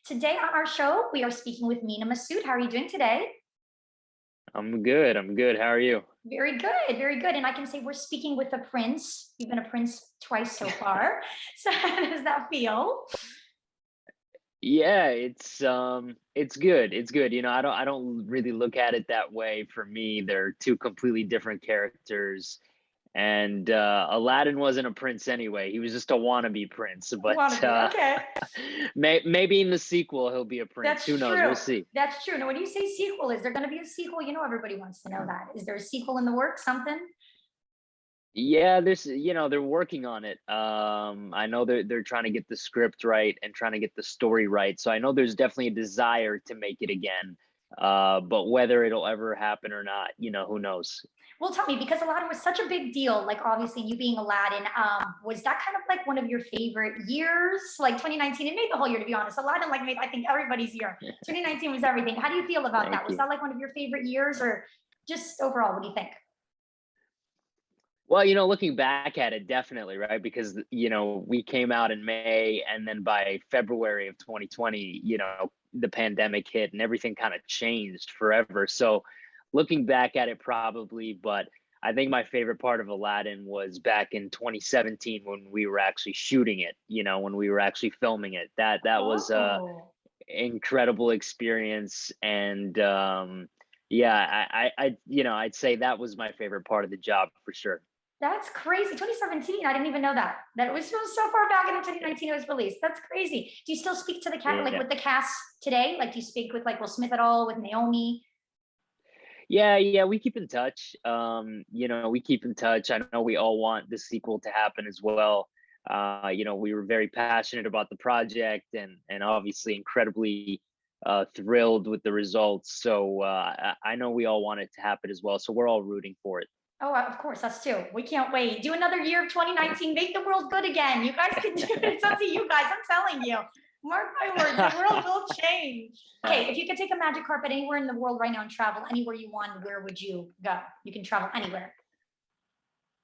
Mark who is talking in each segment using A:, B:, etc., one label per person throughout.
A: Today on our show, we are speaking with Mena Massoud. How are you doing today?
B: I'm good. I'm good. How are you?
A: Very good, very good. And I can say we're speaking with a prince. You've been a prince twice so far. So how does that feel?
B: Yeah, it's good. It's good. I don't really look at it that way. For me, they're two completely different characters. And Aladdin wasn't a prince anyway. He was just a wannabe prince. But
A: Wannabe. Okay.
B: maybe in the sequel he'll be a prince. Who
A: That's
B: knows? We'll
A: true.
B: see.
A: That's true. Now, when you say sequel, is there going to be a sequel? You know, everybody wants to know that. Is there a sequel in the works? Something?
B: Yeah, they're working on it. I know they're trying to get the script right and trying to get the story right. So I know there's definitely a desire to make it again. But whether it'll ever happen or not, who knows?
A: Well, tell me, because Aladdin was such a big deal, like obviously you being Aladdin, was that kind of like one of your favorite years? Like 2019, it made the whole year, to be honest. Aladdin like made, I think, everybody's year. 2019 was everything. How do you feel about
B: Thank
A: that? Was
B: you.
A: that like one of your favorite years or just overall, what do you think?
B: Well, looking back at it, definitely, right? Because, we came out in May and then by February of 2020, the pandemic hit and everything kind of changed forever. So looking back at it, probably, but I think my favorite part of Aladdin was back in 2017 when we were actually shooting it, when we were actually filming it. That was a
A: Oh,
B: incredible experience. And yeah, I'd say that was my favorite part of the job for sure.
A: that's crazy. 2017, I didn't even know that. That it was so far back in 2019 it was released. That's crazy. Do you still speak to the cat like
B: Yeah.
A: with the cast today? Like do you speak with like Will Smith at all, with Naomi?
B: Yeah, yeah, we keep in touch. We keep in touch. I know we all want the sequel to happen as well. We were very passionate about the project and obviously incredibly thrilled with the results. So I know we all want it to happen as well. So we're all rooting for it.
A: Oh, of course, us too. We can't wait. Do another year of 2019. Make the world good again. You guys can do it. It's up to you guys. I'm telling you. Mark my words, the world will change. Okay, if you could take a magic carpet anywhere in the world right now and travel anywhere you want, where would you go? You can travel anywhere.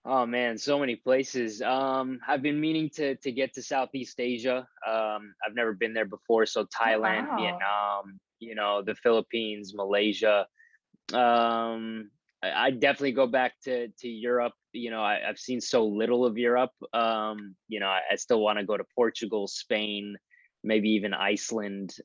B: Oh man, so many places. I've been meaning to get to Southeast Asia. I've never been there before, so
A: Oh,
B: Thailand,
A: wow.
B: Vietnam, the Philippines, Malaysia. I definitely go back to Europe. I've seen so little of Europe. I still want to go to Portugal, Spain, maybe even Iceland.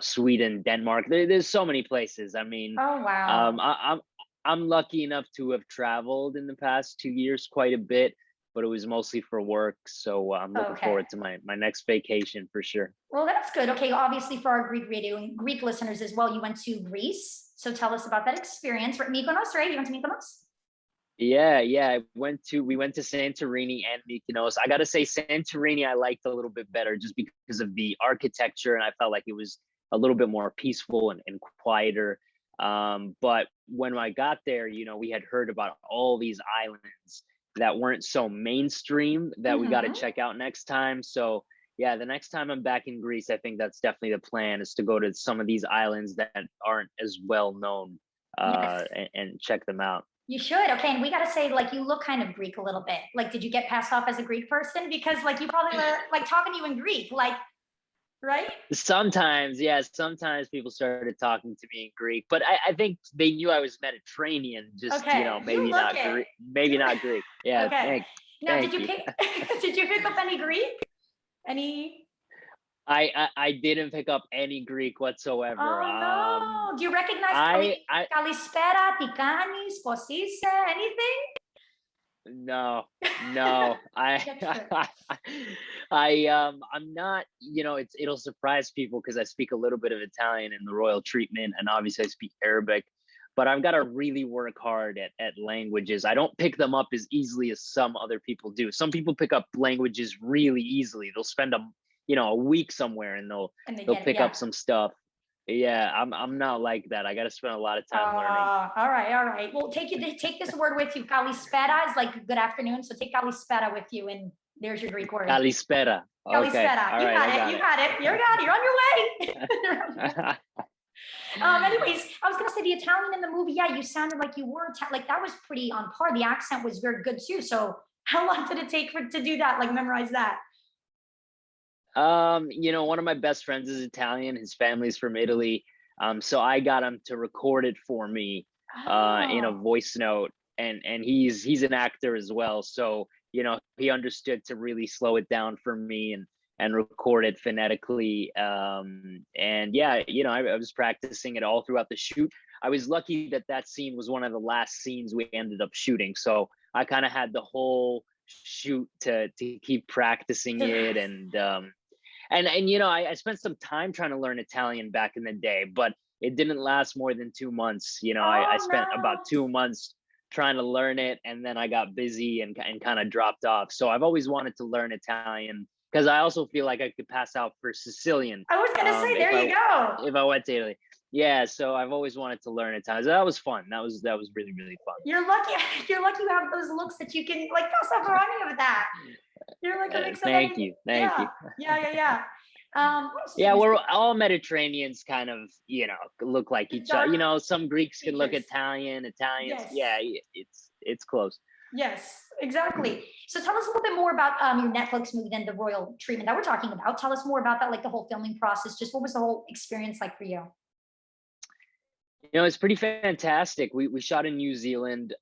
B: Sweden, Denmark. There's so many places. I mean,
A: Oh,
B: um,
A: wow.
B: I, I'm I'm lucky enough to have traveled in the past 2 years quite a bit, but it was mostly for work. So I'm looking
A: Okay.
B: forward to my next vacation for sure.
A: Well, that's good. Okay, obviously for our Greek radio and Greek listeners as well, you went to Greece. So tell us about that experience. Right, Mykonos, right? You went to Mykonos?
B: Yeah, yeah. We went to Santorini and Mykonos. I gotta say Santorini I liked a little bit better just because of the architecture, and I felt like it was a little bit more peaceful and quieter. But when I got there, we had heard about all these islands that weren't so mainstream that we got to
A: Mm-hmm.
B: check out next time. So yeah, the next time I'm back in Greece, I think that's definitely the plan is to go to some of these islands that aren't as well known
A: Yes.
B: and check them out.
A: You should. Okay. And we got to say, like, you look kind of Greek a little bit. Like, did you get passed off as a Greek person? Because, like, you probably were, like, talking to you in Greek, like, right?
B: Sometimes, yeah, sometimes people started talking to me in Greek, but I think they knew I was Mediterranean, just
A: Okay. You
B: maybe
A: look
B: not
A: it.
B: Greek, maybe
A: You,
B: not Greek. Yeah,
A: okay. Now, did
B: thank
A: you
B: you.
A: pick, did you pick up any Greek? Any,
B: I didn't pick up any Greek whatsoever.
A: oh, no. Do you recognize
B: I
A: Kalispera, Tikanis, Posise, anything?
B: No, no,
A: Get tricked.
B: I'm not, it'll surprise people because I speak a little bit of Italian in the royal treatment, and obviously I speak Arabic, but I've got to really work hard at languages. I don't pick them up as easily as some other people do. Some people pick up languages really easily. They'll spend a week somewhere and they'll
A: And they
B: they'll
A: get it.
B: pick
A: Yeah.
B: up some stuff. Yeah, I'm not like that. I got to spend a lot of time learning.
A: All right, all right. Well, take this word with you. Kalispera is like good afternoon. So take Kalispera with you, and there's your Greek word.
B: Kalispera. Okay,
A: Kalispera.
B: all
A: You
B: right,
A: got
B: I
A: it.
B: got
A: You
B: it.
A: got it. You're got it. You're on your way. You're on your way. Anyways, I was gonna say the Italian in the movie. Yeah, you sounded like you were like that was pretty on par. The accent was very good too. So how long did it take to do that? Like memorize that?
B: One of my best friends is Italian. His family's from Italy. So I got him to record it for me in a
A: Oh,
B: voice note, and he's an actor as well. So, he understood to really slow it down for me and record it phonetically. And yeah, I was practicing it all throughout the shoot. I was lucky that that scene was one of the last scenes we ended up shooting. So I kind of had the whole shoot to keep practicing it, and I spent some time trying to learn Italian back in the day, but it didn't last more than 2 months. I
A: oh
B: spent about
A: no.
B: 2 months trying to learn it, and then I got busy and kind of dropped off. So I've always wanted to learn Italian because I also feel like I could pass out for Sicilian
A: I was gonna say,
B: if
A: there you go.
B: I went to Italy. Yeah, so I've always wanted to learn Italian. So that was fun. That was really really fun.
A: You're lucky. You're lucky you have those looks that you can like pass off for any of that. You're like a mix of
B: Thank
A: anything.
B: you, thank you.
A: Yeah, yeah, yeah, yeah. What else was I
B: Yeah,
A: gonna
B: we're
A: say?
B: all Mediterraneans kind of, look like
A: The
B: each other.
A: dark
B: Some Greeks can look
A: features.
B: Italian, Italians.
A: Yes,
B: Yeah, it's close.
A: yes, exactly. So tell us a little bit more about your Netflix movie, then the royal treatment that we're talking about. Tell us more about that, like the whole filming process. Just what was the whole experience like for you?
B: It's pretty fantastic. We shot in New Zealand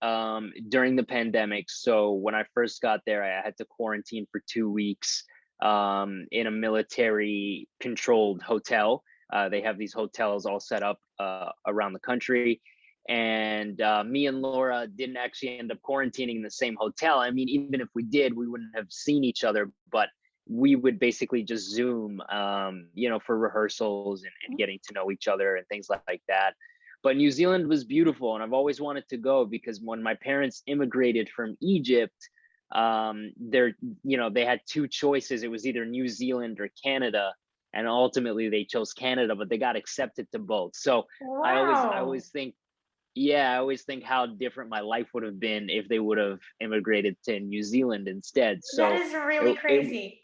B: during the pandemic. So when I first got there, I had to quarantine for 2 weeks in a military controlled hotel. They have these hotels all set up around the country. And me and Laura didn't actually end up quarantining in the same hotel. I mean, even if we did, we wouldn't have seen each other, but we would basically just Zoom, for rehearsals and getting to know each other and things like that. But New Zealand was beautiful, and I've always wanted to go because when my parents immigrated from Egypt, they had two choices. It was either New Zealand or Canada, and ultimately they chose Canada, but they got accepted to both. So I
A: Wow,
B: always think, yeah, I always think how different my life would have been if they would have immigrated to New Zealand instead.
A: that
B: So
A: is really
B: it
A: crazy.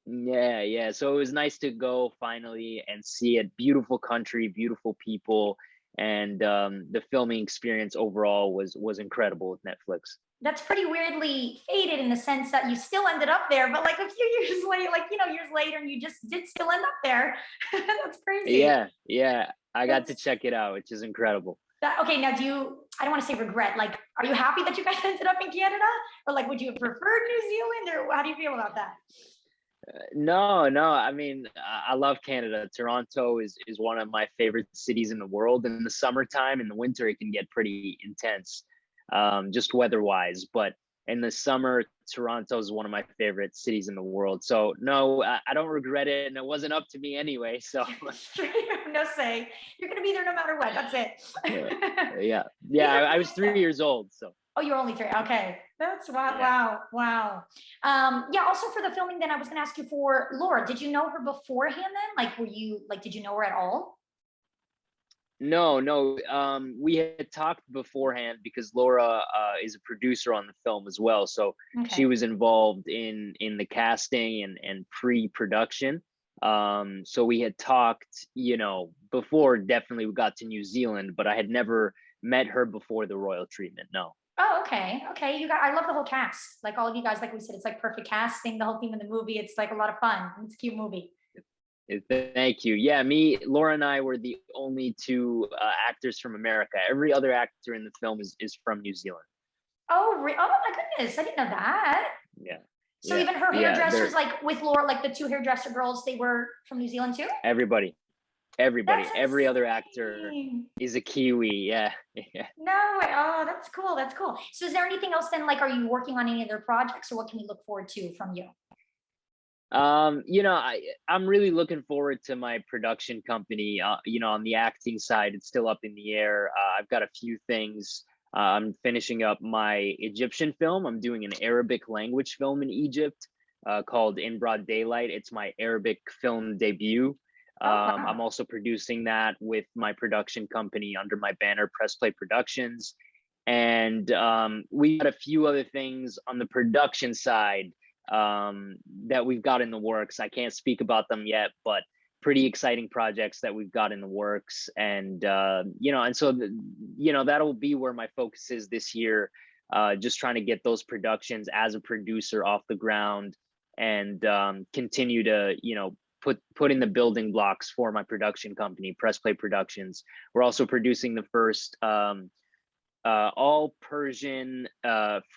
B: yeah, yeah. So it was nice to go finally and see it. Beautiful country, beautiful people, and the filming experience overall was incredible with Netflix.
A: That's pretty weirdly fated in the sense that you still ended up there, but like a few years later, like years later, and you just did still end up there. That's crazy.
B: Yeah, yeah. I got to
A: That's
B: check it out, which is incredible.
A: that. Okay, now do you? I don't want to say regret. Like, are you happy that you guys ended up in Canada, or like, would you have preferred New Zealand, or how do you feel about that?
B: No, no. I mean, I love Canada. Toronto is one of my favorite cities in the world. In the summertime, in the winter, it can get pretty intense, just weather-wise. But in the summer, Toronto is one of my favorite cities in the world. So no, I don't regret it, and it wasn't up to me anyway. So
A: Straight up, no say. You're gonna be there no matter what. That's it.
B: yeah, yeah.
A: Either
B: I was
A: place.
B: 3 years old, so
A: Oh, you're only three. Okay. That's wow,
B: yeah.
A: wow, wow. Yeah, also for the filming, then I was gonna ask you for Laura, did you know her beforehand then? Like, were you like, did you know her at all?
B: No, no. We had talked beforehand because Laura is a producer on the film as well, so she
A: Okay.
B: was involved in the casting and pre-production. So we had talked, before definitely we got to New Zealand, but I had never met her before the royal treatment. No.
A: Oh, okay. Okay. You got I love the whole cast. Like all of you guys, like we said, it's like perfect casting, the whole theme of the movie. It's like a lot of fun. It's a cute movie.
B: Thank you. Yeah, Laura, and I were the only two actors from America. Every other actor in the film is from New Zealand.
A: Oh my goodness. I didn't know that.
B: Yeah,
A: So
B: yeah,
A: even her
B: yeah.
A: hairdressers,
B: They're
A: like with Laura, like the two hairdresser girls, they were from New Zealand too?
B: everybody.
A: That's
B: Everybody, every other actor
A: insane.
B: is a Kiwi. Yeah, yeah.
A: No way. Oh, that's cool. That's cool. So is there anything else then? Like, are you working on any other projects or what can we look forward to from you?
B: I'm really looking forward to my production company. On the acting side, it's still up in the air. I've got a few things. I'm finishing up my Egyptian film. I'm doing an Arabic language film in Egypt called In Broad Daylight. It's my Arabic film debut.
A: Oh,
B: I'm
A: wow.
B: also producing that with my production company under my banner, Press Play Productions. And we got a few other things on the production side that we've got in the works. I can't speak about them yet, but pretty exciting projects that we've got in the works. And, that'll be where my focus is this year, just trying to get those productions as a producer off the ground and continue to, put in the building blocks for my production company, Press Play Productions. We're also producing the first all Persian,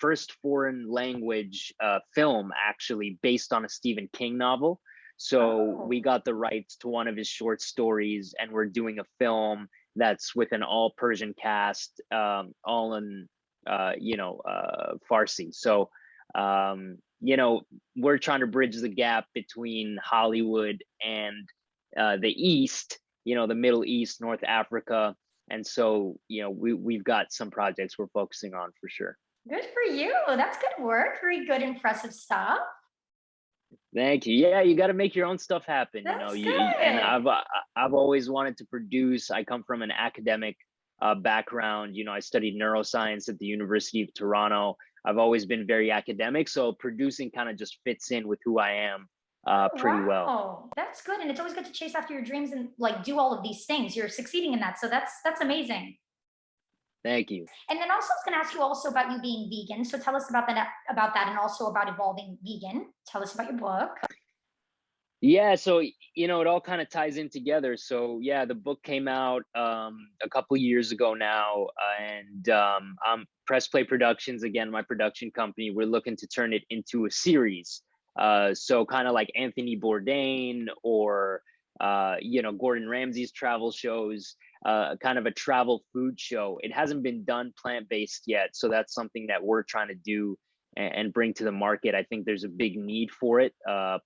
B: first foreign language film, actually based on a Stephen King novel. So we got the rights to one of his short stories, and we're doing a film that's with an all Persian cast, all in Farsi. So we're trying to bridge the gap between Hollywood and the East, the Middle East, North Africa. And so, we've got some projects we're focusing on for sure.
A: Good for you. That's good work. Very good, impressive stuff.
B: Thank you. Yeah, you got to make your own stuff happen.
A: That's
B: And
A: good.
B: I've always wanted to produce. I come from an academic background. I studied neuroscience at the University of Toronto. I've always been very academic, so producing kind of just fits in with who I am pretty well.
A: Wow, that's good. And it's always good to chase after your dreams and like do all of these things. You're succeeding in that. So that's amazing.
B: Thank you.
A: And then also I was going to ask you also about you being vegan. So tell us about that and also about evolving vegan. Tell us about your book.
B: Yeah, so it all kind of ties in together. So yeah, the book came out a couple of years ago now, and I'm Press Play Productions, again, my production company. We're looking to turn it into a series. So kind of like Anthony Bourdain or Gordon Ramsay's travel shows, kind of a travel food show. It hasn't been done plant-based yet, so that's something that we're trying to do and bring to the market. I think there's a big need for it.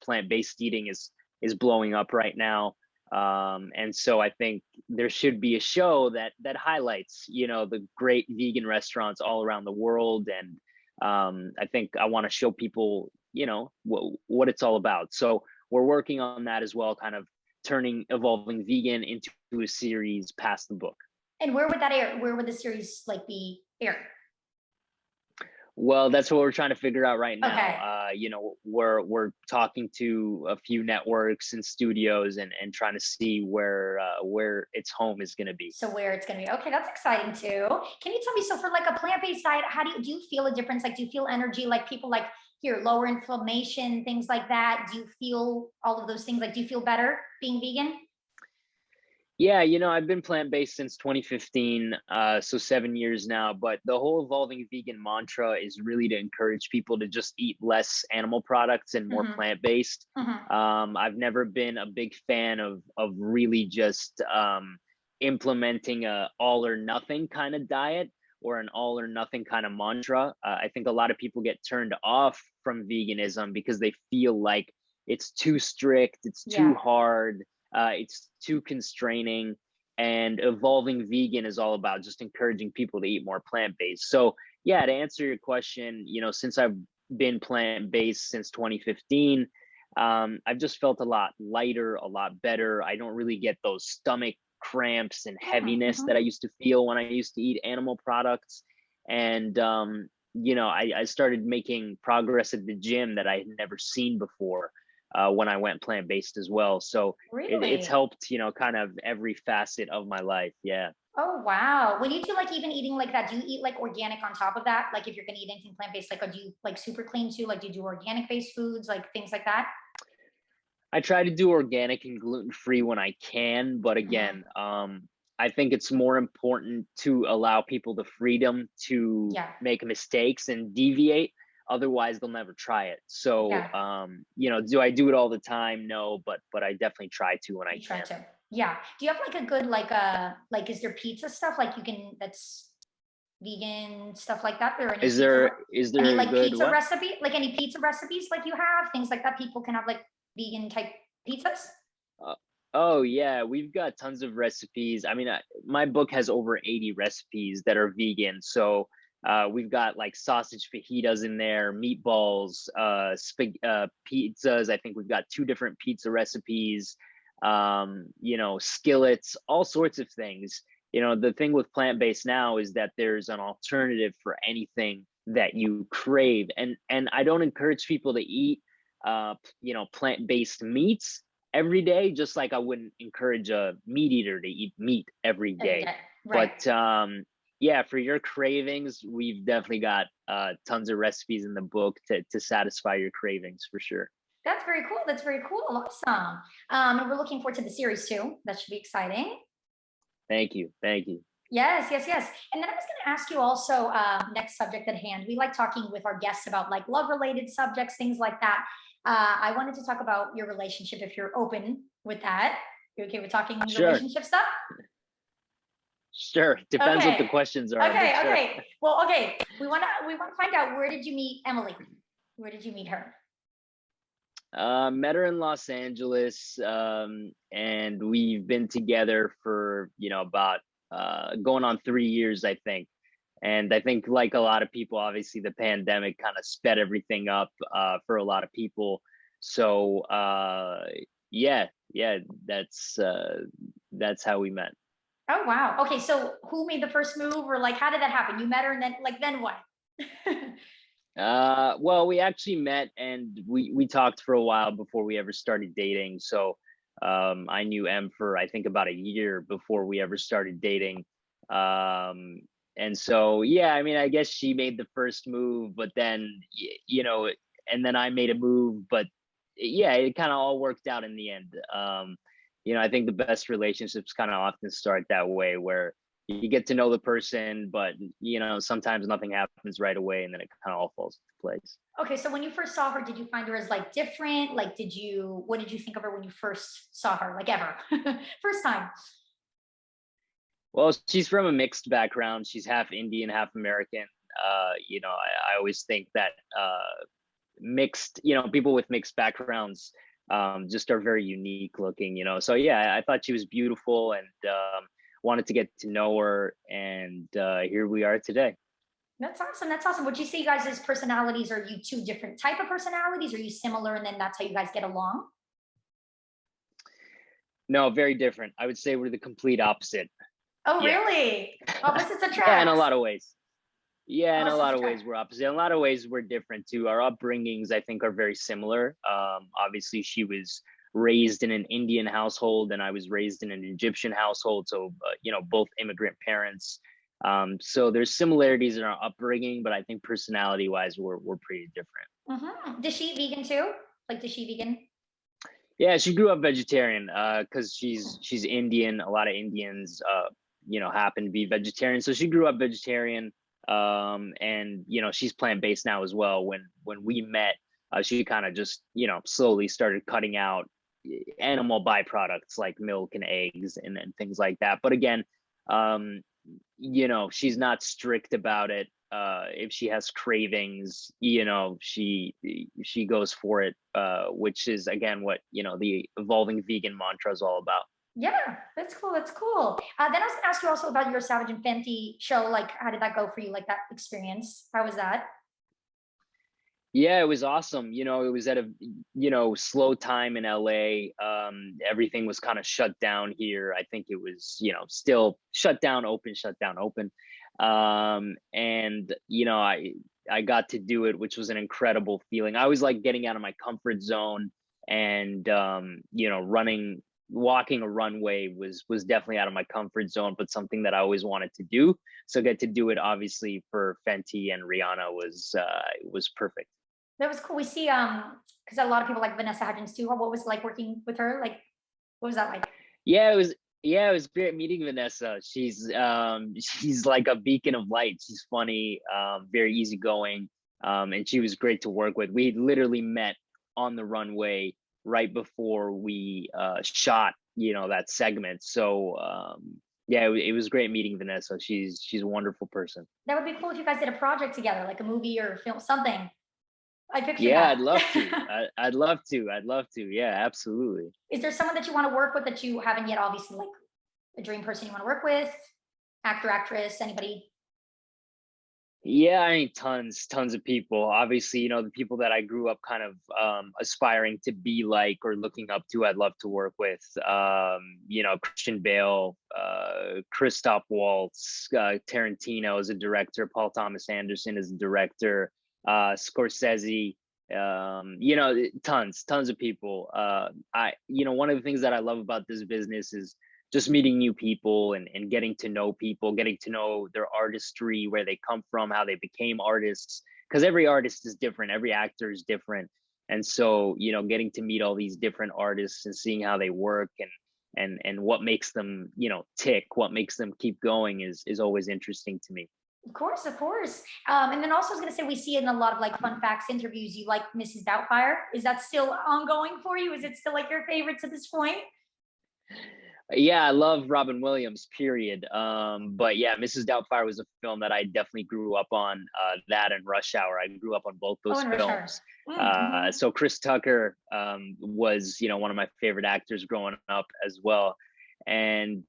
B: Plant-based eating is blowing up right now. And so I think there should be a show that highlights, the great vegan restaurants all around the world. And I think I want to show people, what it's all about. So we're working on that as well, kind of turning Evolving Vegan into a series past the book.
A: And where would that air? Where would the series be aired?
B: Well, that's what we're trying to figure out right now.
A: Okay.
B: We're talking to a few networks and studios and trying to see where its home is going to be.
A: So where it's going to be. Okay, that's exciting too. Can you tell me, so for like a plant-based diet, how do you feel a difference? Like, do you feel energy? Like people lower inflammation, things like that. Do you feel all of those things? Like, do you feel better being vegan?
B: Yeah, I've been plant-based since 2015, so 7 years now, but the whole Evolving Vegan mantra is really to encourage people to just eat less animal products and more plant-based. I've never been a big fan of really just implementing a all or nothing kind of diet or an all or nothing kind of mantra. I think a lot of people get turned off from veganism because they feel like it's too strict, it's too hard. It's too constraining, and Evolving Vegan is all about just encouraging people to eat more plant-based. So yeah, to answer your question, since I've been plant-based since 2015, I've just felt a lot lighter, a lot better. I don't really get those stomach cramps and heaviness that I used to feel when I used to eat animal products. And, I started making progress at the gym that I had never seen before. When I went plant-based as well. So
A: Really?
B: it's helped, kind of every facet of my life. Yeah.
A: Oh, wow. When you do even eating like that, do you eat organic on top of that? Like if you're going to eat anything plant-based, or do you super clean too? Like do you do organic based foods, like things like that?
B: I try to do organic and gluten-free when I can, but again, I think it's more important to allow people the freedom to make mistakes and deviate. Otherwise they'll never try it. So do I do it all the time? No, but I definitely try to when I can.
A: Yeah. Do you have a good is there pizza stuff that's vegan, stuff like that?
B: Is there
A: any
B: good
A: pizza
B: what?
A: recipe? Any pizza recipes you have, things like that people can have vegan type pizzas?
B: Oh yeah, we've got tons of recipes. I mean, my book has over 80 recipes that are vegan. So we've got sausage fajitas in there, meatballs, pizzas. I think we've got 2 different pizza recipes, skillets, all sorts of things. The thing with plant-based now is that there's an alternative for anything that you crave. And I don't encourage people to eat, plant-based meats every day, just like I wouldn't encourage a meat eater to eat meat every day.
A: Right.
B: But yeah, for your cravings, we've definitely got tons of recipes in the book to satisfy your cravings for sure.
A: That's very cool. That's very cool. Awesome. And we're looking forward to the series too. That should be exciting.
B: Thank you. Thank you.
A: Yes, yes, yes. And then I was going to ask you also, next subject at hand. We like talking with our guests about like love related subjects, things like that. I wanted to talk about your relationship if you're open with that. You okay with talking
B: Sure.
A: relationship stuff?
B: Sure. Depends what the
A: Okay.
B: questions are, but
A: Okay,
B: sure.
A: okay. Well, okay. We want to find out, where did you meet Emily? Where did you meet her?
B: Met her in Los Angeles, and we've been together for, about going on 3 years, I think. And I think, like a lot of people, obviously the pandemic kind of sped everything up for a lot of people. So yeah, yeah, that's how we met.
A: Oh, wow. Okay, so who made the first move, or like how did that happen? You met her and then what?
B: Well, we actually met and we talked for a while before we ever started dating. So I knew Em for, I think, about a year before we ever started dating. Um, and so yeah, I mean, I guess she made the first move, but then and then I made a move, but yeah, it kind of all worked out in the end. I think the best relationships kind of often start that way, where you get to know the person, but sometimes nothing happens right away, and then it kind of all falls into place.
A: Okay, so when you first saw her, did you find her as like different? Like, what did you think of her when you first saw her, like ever? First time.
B: Well, she's from a mixed background. She's half Indian, half American. I always think that mixed, people with mixed backgrounds just are very unique looking. So yeah, I thought she was beautiful, and wanted to get to know her, and here we are today.
A: That's awesome. That's awesome. Would you say you guys' personalities, are you two different type of personalities? Are you similar and then that's how you guys get along?
B: No, very different. I would say we're the complete opposite.
A: Oh,
B: Yeah.
A: really? Opposites
B: Yeah, in a
A: attract.
B: lot of ways. Yeah, in a
A: Opposites
B: lot of
A: attract.
B: ways we're opposite. In a lot of ways we're different too. Our upbringings, I think, are very similar. Obviously, she was raised in an Indian household, and I was raised in an Egyptian household. So, both immigrant parents. So there's similarities in our upbringing, but I think personality-wise, we're pretty different.
A: Does she eat vegan too? Like, does she vegan?
B: Yeah, she grew up vegetarian because she's Indian. A lot of Indians, happen to be vegetarian. So she grew up vegetarian, and she's plant based now as well. When we met, she kind of just slowly started cutting out animal byproducts like milk and eggs and things like that. But again, um, she's not strict about it. If she has cravings, she goes for it, which is again what the evolving vegan mantra is all about.
A: Yeah, that's cool. That's cool. Then I was gonna ask you also about your Savage and Fenty show. Like, how did that go for you? Like that experience? How was that?
B: Yeah, it was awesome. It was at a slow time in LA. Everything was kind of shut down here. I think it was still shut down, open, shut down, open. And I got to do it, which was an incredible feeling. I always like getting out of my comfort zone, and walking a runway was definitely out of my comfort zone, but something that I always wanted to do. So get to do it, obviously, for Fenty and Rihanna was perfect.
A: That was cool. We see, because a lot of people like Vanessa Hudgens too. What was it like working with her? Like, what was that like?
B: Yeah, it was great meeting Vanessa. She's like a beacon of light. She's funny, very easygoing, and she was great to work with. We literally met on the runway right before we shot, that segment. So yeah, it was great meeting Vanessa. She's a wonderful person.
A: That would be cool if you guys did a project together, like a movie or a film, something. I picture
B: Yeah,
A: that.
B: I'd love to. I'd love to. I'd love to. Yeah, absolutely.
A: Is there someone that you want to work with that you haven't yet? Obviously, like a dream person you want to work with, actor, actress, anybody?
B: Yeah, I mean, tons of people. Obviously, the people that I grew up kind of aspiring to be like or looking up to, I'd love to work with. Christian Bale, Christoph Waltz, Tarantino as a director, Paul Thomas Anderson as a director, Scorsese. Tons of people. One of the things that I love about this business is just meeting new people and getting to know people, getting to know their artistry, where they come from, how they became artists. Because every artist is different, every actor is different. And so, you know, getting to meet all these different artists and seeing how they work and what makes them, you know, tick, what makes them keep going is always interesting to me.
A: Of course, of course. And then also I was gonna say we see in a lot of like fun facts interviews, you like Mrs. Doubtfire. Is that still ongoing for you? Is it still like your favorite to this point?
B: Yeah, I love Robin Williams, period. But yeah, Mrs. Doubtfire was a film that I definitely grew up on. That and Rush Hour, I grew up on both
A: Oh,
B: those
A: and Rush Hour.
B: films.
A: Mm-hmm.
B: So Chris Tucker was, you know, one of my favorite actors growing up as well. And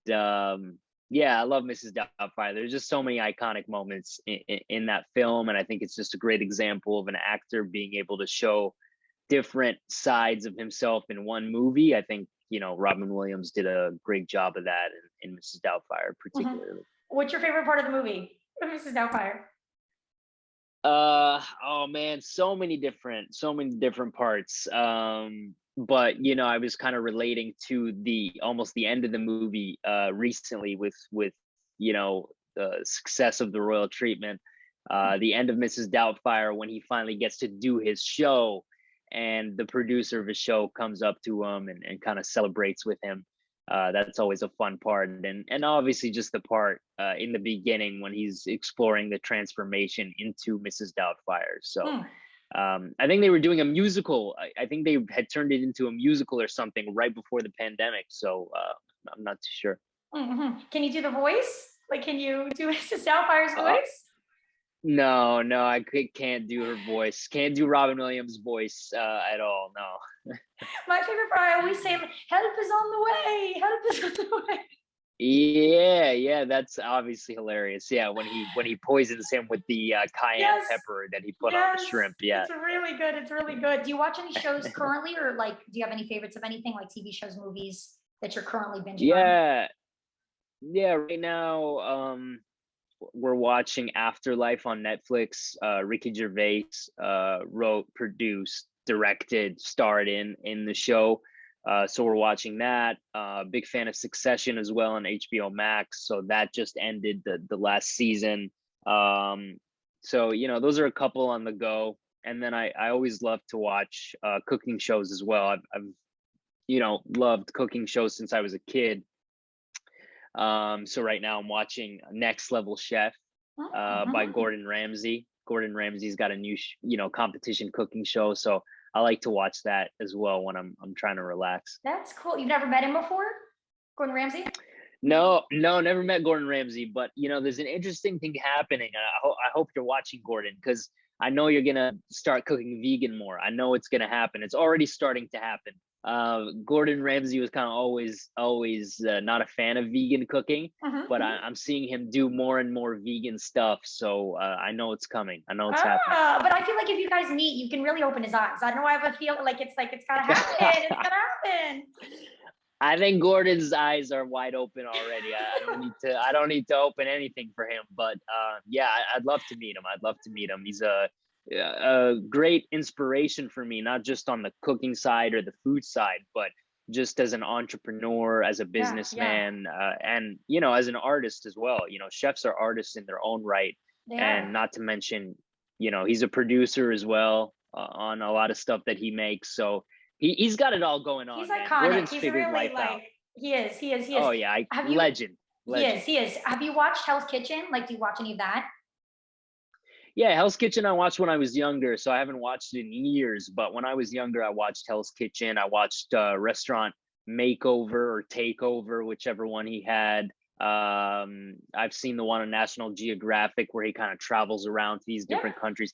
B: yeah, I love Mrs. Doubtfire. There's just so many iconic moments in that film, and I think it's just a great example of an actor being able to show different sides of himself in one movie. I think, you know, Robin Williams did a great job of that in Mrs. Doubtfire,
A: Hmm.
B: particularly.
A: What's your favorite part of the movie, Mrs. Doubtfire?
B: Oh man, so many different parts. But you know, I was kind of relating to the almost the end of the movie recently with you know, the success of the royal treatment. The end of Mrs. Doubtfire, when he finally gets to do his show and the producer of his show comes up to him and kind of celebrates with him. That's always a fun part, and obviously just the part in the beginning when he's exploring the transformation into Mrs. Doubtfire. So
A: Hmm.
B: I think they were doing a musical. I think they had turned it into a musical or something right before the pandemic. So I'm not too sure.
A: Mm-hmm. Can you do the voice? Like, can you do Mrs. Doubtfire's
B: Uh,
A: voice?
B: no, no, can't do her voice. Can't do Robin Williams' voice at all. No.
A: My favorite part, I always say, "Help is on the way. Help is on the way."
B: Yeah, yeah, that's obviously hilarious. Yeah, when he poisons him with the cayenne
A: Yes,
B: pepper that he put on the
A: yes.
B: shrimp. Yeah,
A: It's really good. It's really good. Do you watch any shows currently, or like, do you have any favorites of anything, like TV shows, movies that you're currently binging on?
B: yeah, yeah. Right now, we're watching Afterlife on Netflix. Ricky Gervais wrote, produced, directed, starred in the show. So we're watching that. Big fan of Succession as well on HBO Max. So that just ended the last season. So you know, those are a couple on the go. And then I always love to watch cooking shows as well. I've you know, loved cooking shows since I was a kid. So right now I'm watching Next Level Chef by
A: Mhm.
B: Gordon Ramsay. Gordon Ramsay's got a new, you know, competition cooking show, so I like to watch that as well when I'm trying to relax.
A: That's cool. You've never met him before, Gordon Ramsay?
B: No, no, never met Gordon Ramsay, but you know, there's an interesting thing happening. I hope you're watching Gordon because I know you're gonna start cooking vegan more. I know it's gonna happen. It's already starting to happen. Gordon Ramsay was kind of always not a fan of vegan cooking,
A: Mhm,
B: but
A: mhm.
B: I'm seeing him do more and more vegan stuff. So I know it's coming. I know it's happening.
A: But I feel like if you guys meet, you can really open his eyes. I don't know. I have a feel like it's gotta happen. It's gotta happen.
B: I think Gordon's eyes are wide open already. I don't need to open anything for him. But yeah, I'd love to meet him. I'd love to meet him. He's a great inspiration for me, not just on the cooking side or the food side, but just as an entrepreneur, as a
A: Yeah, yeah,
B: businessman, and you know, as an artist as well. You know, chefs are artists in their own right,
A: they
B: and
A: are.
B: not to mention, you know, he's a producer as well on a lot of stuff that he makes. So he's got it all going
A: He's
B: on, man.
A: iconic.
B: Gordon's
A: He's
B: figured
A: really
B: life out.
A: like he is. He is. He is.
B: Oh yeah,
A: Have you?
B: legend,
A: He is.
B: legend.
A: He is. Have you watched Hell's Kitchen? Like, do you watch any of that?
B: Yeah, Hell's Kitchen I watched when I was younger, so I haven't watched it in years. But when I was younger, I watched Hell's Kitchen. I watched Restaurant Makeover or Takeover, whichever one he had. I've seen the one on National Geographic where he kind of travels around to these
A: Yeah.
B: different countries.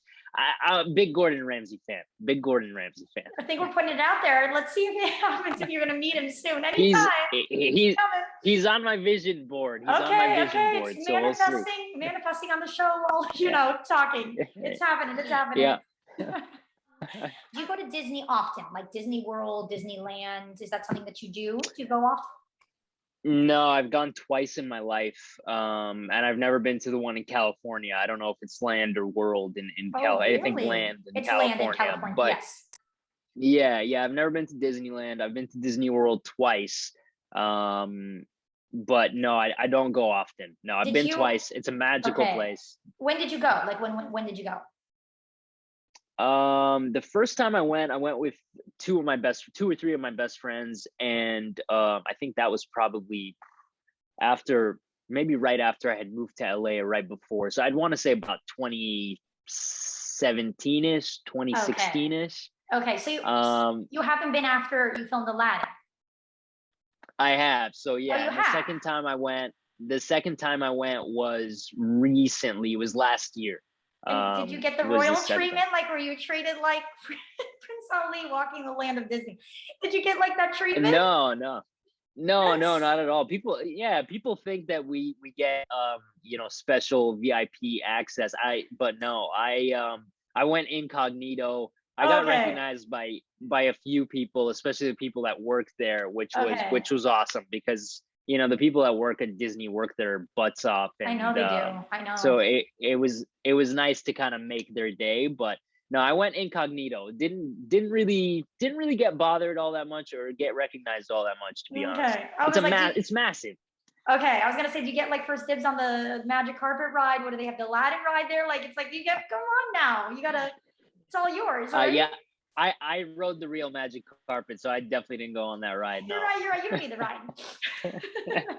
B: I'm a big Gordon Ramsay fan. Big Gordon Ramsay fan.
A: I think we're putting it out there. Let's see if it happens. If you're gonna meet him soon,
B: He's
A: anytime. He's
B: he's
A: coming.
B: he's on my vision board. He's on my
A: Okay,
B: vision
A: okay.
B: board.
A: It's
B: So we'll see.
A: manifesting on the show while talking. It's happening. It's happening.
B: Yeah.
A: Do you go to Disney often? Like Disney World, Disneyland? Is that something that you do? Do you go often?
B: No, I've gone twice in my life, and I've never been to the one in California. I don't know if it's Land or World in
A: Oh,
B: Cal. I think
A: really?
B: Land in
A: It's land in
B: California,
A: California.
B: but
A: Yes.
B: yeah, yeah, I've never been to Disneyland. I've been to Disney World twice, um, but no, I don't go often. No, I've
A: Did
B: been
A: you?
B: twice. It's a magical
A: Okay.
B: place.
A: When did you go? Like when did you go?
B: The first time I went with two or three of my best friends, and I think that was probably after, maybe right after I had moved to LA or right before. So I'd want to say about 2017-ish,
A: Okay.
B: 2016-ish.
A: Okay. So
B: Um,
A: you haven't been after you filmed Aladdin.
B: I have. So
A: Oh,
B: yeah,
A: you
B: and
A: have.
B: the second time I went was recently. It was last year.
A: And did you get the
B: Was the
A: royal
B: second time.
A: treatment? Like, were you treated like Prince Ali walking the land of Disney? Did you get like that treatment?
B: No, no. No, no,
A: That's
B: not at all. People, yeah, people think that we get special VIP access. But no, I went incognito. I got
A: okay.
B: recognized by a few people, especially the people that worked there,
A: Okay.
B: which was awesome because the people that work at Disney work their butts off,
A: I know
B: and
A: they do. I
B: so
A: know.
B: it was nice to kind of make their day. But no, I went incognito. Didn't really get bothered all that much or get recognized all that much, to be honest.
A: Okay. I was like,
B: It's massive.
A: okay. I was gonna say, do you get like first dibs on the magic carpet ride? What do they have? The Aladdin ride there? Like, it's like you get. Come on now. You gotta. It's all yours, right?
B: Yeah, I rode the real magic carpet, so I definitely didn't go on that ride.
A: You're
B: No.
A: right. You're right. You don't need the ride.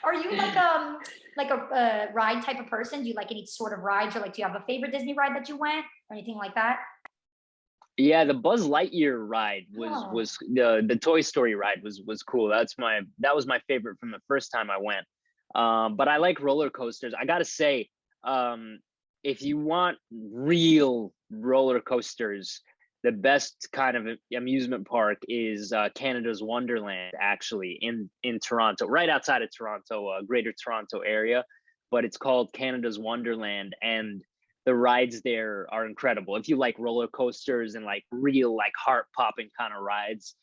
A: Are you like a ride type of person? Do you like any sort of rides, or like do you have a favorite Disney ride that you went or anything like that?
B: Yeah, the Buzz Lightyear ride
A: Oh,
B: was the Toy Story ride was cool. That was my favorite from the first time I went. But I like roller coasters. I gotta say, um, if you want real roller coasters, the best kind of amusement park is Canada's Wonderland, actually in Toronto, right outside of Toronto, Greater Toronto area. But it's called Canada's Wonderland, and the rides there are incredible. If you like roller coasters and like real like heart popping kind of rides,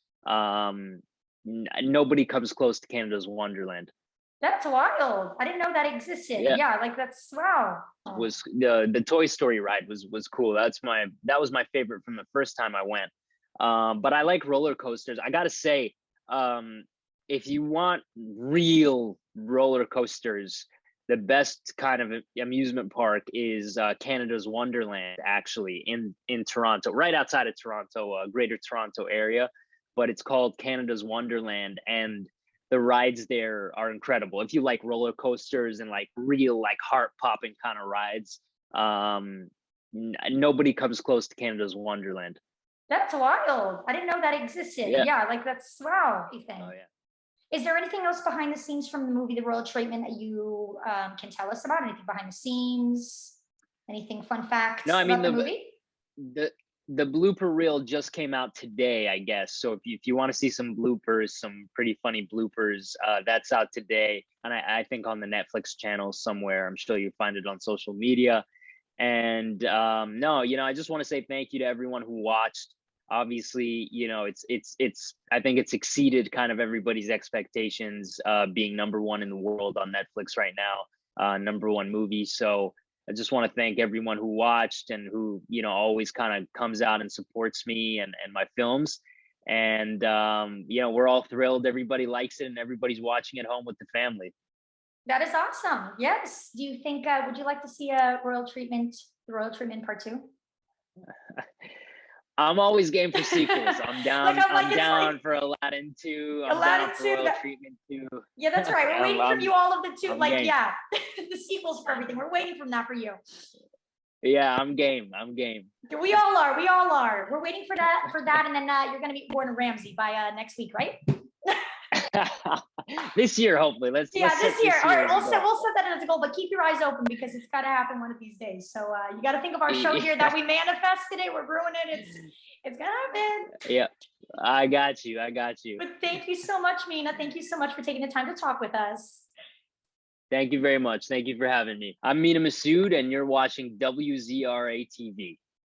B: nobody comes close to Canada's Wonderland.
A: that's wild. I didn't know that existed.
B: Yeah,
A: Yeah, like that's wow. Oh,
B: was the Toy Story ride was cool. That was my favorite from the first time I went. But I like roller coasters. I gotta say, um, if you want real roller coasters, the best kind of amusement park is Canada's Wonderland, actually in Toronto, right outside of Toronto, Greater Toronto area. But it's called Canada's Wonderland, and the rides there are incredible. If you like roller coasters and like real like heart popping kind of rides, nobody comes close to Canada's Wonderland.
A: that's wild. I didn't know that existed.
B: Yeah.
A: Yeah, like that's wow,
B: Oh
A: Ethan.
B: yeah.
A: Is there anything else behind the scenes from the movie The Royal Treatment that you can tell us about? Anything behind the scenes? Anything fun
B: No,
A: facts
B: I mean
A: about the movie?
B: the the blooper reel just came out today, I guess. So if you want to see some bloopers, some pretty funny bloopers, that's out today, and I think on the Netflix channel somewhere. I'm sure you find it on social media. And no, I just want to say thank you to everyone who watched. Obviously, it's I think it's exceeded kind of everybody's expectations, being number one in the world on Netflix right now, number one movie. So I just want to thank everyone who watched and who always kind of comes out and supports me and my films. And we're all thrilled. Everybody likes it, and everybody's watching at home with the family.
A: That is awesome. Yes. Do you think, would you like to see the Royal Treatment Part 2?
B: I'm always game for sequels. I'm
A: Like,
B: down.
A: I'm like,
B: I'm
A: it's like
B: down for Aladdin 2. I'm down
A: Aladdin
B: for
A: 2.
B: Royal Treatment 2.
A: Yeah, that's right. We're
B: I'm
A: waiting from
B: I'm
A: you all of the two.
B: I'm
A: Like,
B: game.
A: yeah, the sequels for everything. We're waiting from that for you.
B: Yeah, I'm game. I'm game.
A: We all are. We all are. We're waiting for that, and then you're gonna meet Gordon Ramsay by next week, right?
B: This year, hopefully.
A: Yeah,
B: Let's
A: this
B: set
A: year.
B: this
A: All
B: year
A: right,
B: as a goal.
A: we'll set that as a goal, but keep your eyes open because it's got to happen one of these days. So you got to think of our show here that we manifested it. We're brewing it. It's gonna happen.
B: Yeah, I got you. I got you.
A: But thank you so much, Mena. Thank you so much for taking the time to talk with us.
B: Thank you very much. Thank you for having me. I'm Mena Massoud, and you're watching WZRA TV.